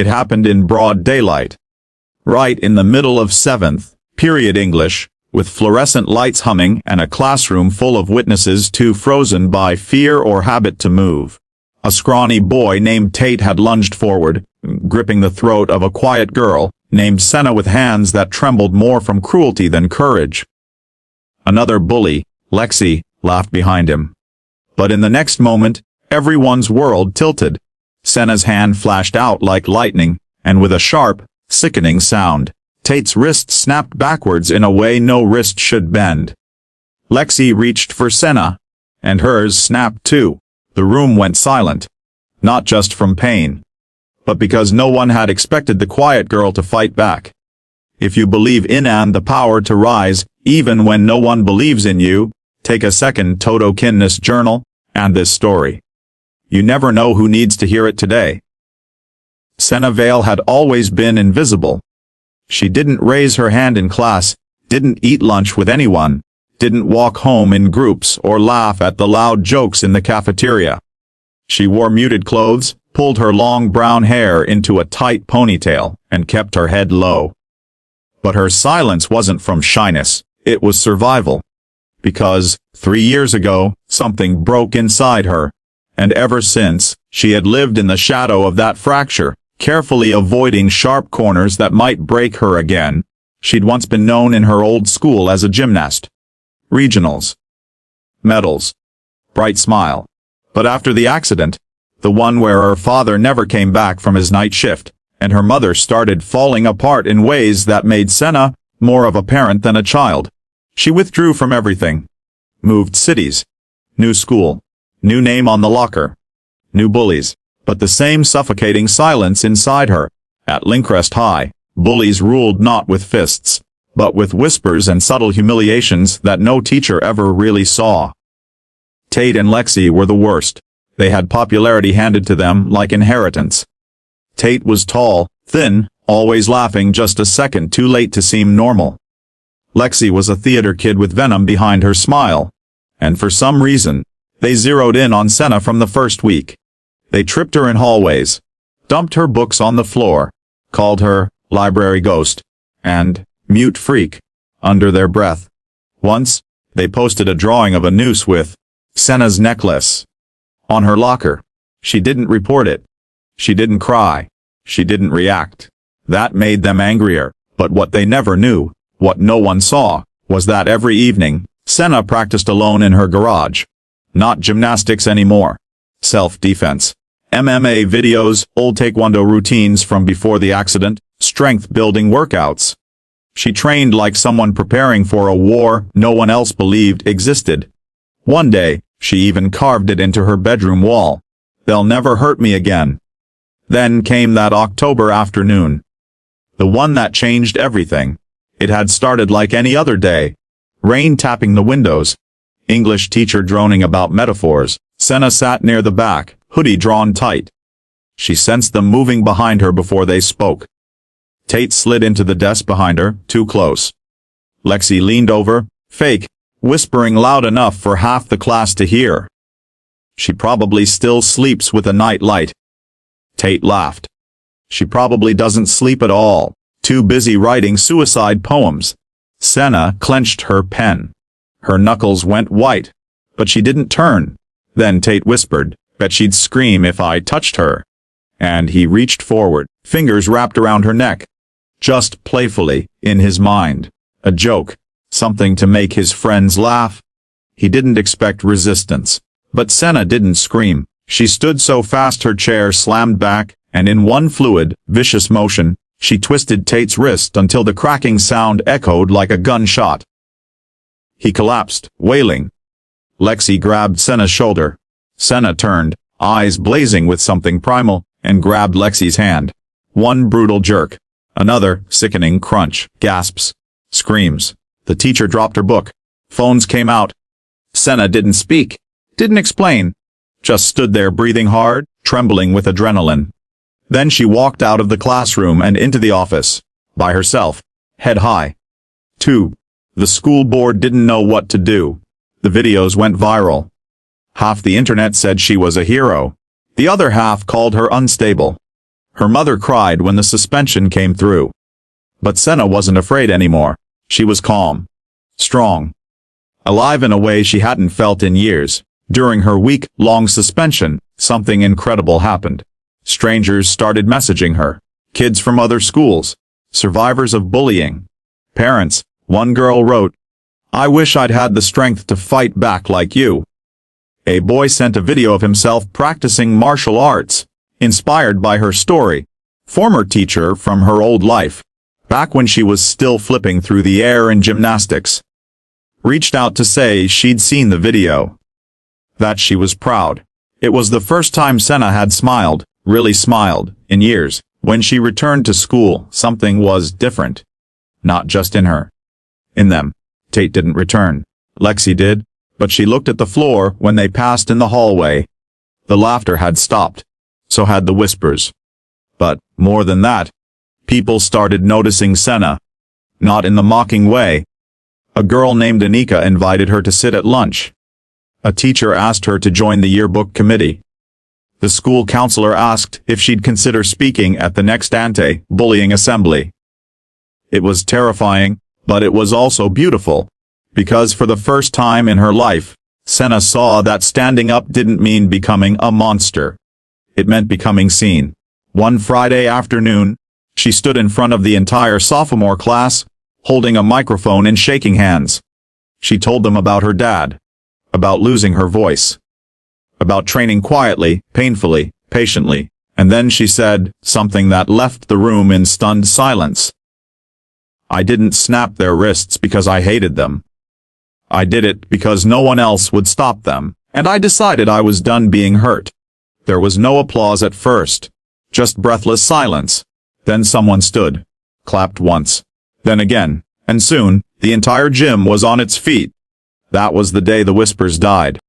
It happened in broad daylight. Right in the middle of 7th period English, with fluorescent lights humming and a classroom full of witnesses too frozen by fear or habit to move. A scrawny boy named Tate had lunged forward, gripping the throat of a quiet girl named Senna with hands that trembled more from cruelty than courage. Another bully, Lexi, laughed behind him. But in the next moment, everyone's world tilted. Senna's hand flashed out like lightning, and with a sharp, sickening sound, Tate's wrist snapped backwards in a way no wrist should bend. Lexi reached for Senna, and hers snapped too. The room went silent. Not just from pain, but because no one had expected the quiet girl to fight back. If you believe in and the power to rise, even when no one believes in you, take a second Toto Kinnis journal, and this story. You never know who needs to hear it today. Senna Vale had always been invisible. She didn't raise her hand in class, didn't eat lunch with anyone, didn't walk home in groups or laugh at the loud jokes in the cafeteria. She wore muted clothes, pulled her long brown hair into a tight ponytail, and kept her head low. But her silence wasn't from shyness, it was survival. Because, 3 years ago, something broke inside her. And ever since, she had lived in the shadow of that fracture, carefully avoiding sharp corners that might break her again. She'd once been known in her old school as a gymnast. Regionals. Medals. Bright smile. But after the accident, the one where her father never came back from his night shift, and her mother started falling apart in ways that made Senna more of a parent than a child, she withdrew from everything. Moved cities. New school. New name on the locker. New bullies. But the same suffocating silence inside her. At Lincrest High, bullies ruled not with fists, but with whispers and subtle humiliations that no teacher ever really saw. Tate and Lexi were the worst. They had popularity handed to them like inheritance. Tate was tall, thin, always laughing just a second too late to seem normal. Lexi was a theater kid with venom behind her smile. And for some reason, they zeroed in on Senna from the first week. They tripped her in hallways, dumped her books on the floor, called her library ghost, and mute freak, under their breath. Once, they posted a drawing of a noose with Senna's necklace on her locker. She didn't report it. She didn't cry. She didn't react. That made them angrier, but what they never knew, what no one saw, was that every evening, Senna practiced alone in her garage. Not gymnastics anymore. Self-defense. MMA videos, old taekwondo routines from before the accident, strength-building workouts. She trained like someone preparing for a war no one else believed existed. One day, she even carved it into her bedroom wall. "They'll never hurt me again." Then came that October afternoon. The one that changed everything. It had started like any other day. Rain tapping the windows. English teacher droning about metaphors. Senna sat near the back, hoodie drawn tight. She sensed them moving behind her before they spoke. Tate slid into the desk behind her, too close. Lexi leaned over, fake, whispering loud enough for half the class to hear. "She probably still sleeps with a night light." Tate laughed. "She probably doesn't sleep at all, too busy writing suicide poems." Senna clenched her pen. Her knuckles went white, but she didn't turn. Then Tate whispered, "Bet she'd scream if I touched her." And he reached forward, fingers wrapped around her neck. Just playfully, in his mind. A joke. Something to make his friends laugh. He didn't expect resistance. But Senna didn't scream. She stood so fast her chair slammed back, and in one fluid, vicious motion, she twisted Tate's wrist until the cracking sound echoed like a gunshot. He collapsed, wailing. Lexi grabbed Senna's shoulder. Senna turned, eyes blazing with something primal, and grabbed Lexi's hand. One brutal jerk. Another sickening crunch. Gasps. Screams. The teacher dropped her book. Phones came out. Senna didn't speak. Didn't explain. Just stood there breathing hard, trembling with adrenaline. Then she walked out of the classroom and into the office. By herself. Head high. 2. The school board didn't know what to do. The videos went viral. Half the internet said she was a hero. The other half called her unstable. Her mother cried when the suspension came through. But Senna wasn't afraid anymore. She was calm. Strong. Alive in a way she hadn't felt in years. During her week-long suspension, something incredible happened. Strangers started messaging her. Kids from other schools. Survivors of bullying. Parents. One girl wrote, "I wish I'd had the strength to fight back like you." A boy sent a video of himself practicing martial arts, inspired by her story. Former teacher from her old life, back when she was still flipping through the air in gymnastics, reached out to say she'd seen the video. That she was proud. It was the first time Senna had smiled, really smiled, in years. When she returned to school, something was different. Not just in her. In them. Tate didn't return. Lexi did, but she looked at the floor when they passed in the hallway. The laughter had stopped. So had the whispers. But, more than that, people started noticing Senna. Not in the mocking way. A girl named Anika invited her to sit at lunch. A teacher asked her to join the yearbook committee. The school counselor asked if she'd consider speaking at the next anti-bullying assembly. It was terrifying, but it was also beautiful. Because for the first time in her life, Senna saw that standing up didn't mean becoming a monster. It meant becoming seen. One Friday afternoon, she stood in front of the entire sophomore class, holding a microphone and shaking hands. She told them about her dad. About losing her voice. About training quietly, painfully, patiently, and then she said something that left the room in stunned silence. "I didn't snap their wrists because I hated them. I did it because no one else would stop them, and I decided I was done being hurt." There was no applause at first. Just breathless silence. Then someone stood. Clapped once. Then again. And soon, the entire gym was on its feet. That was the day the whispers died.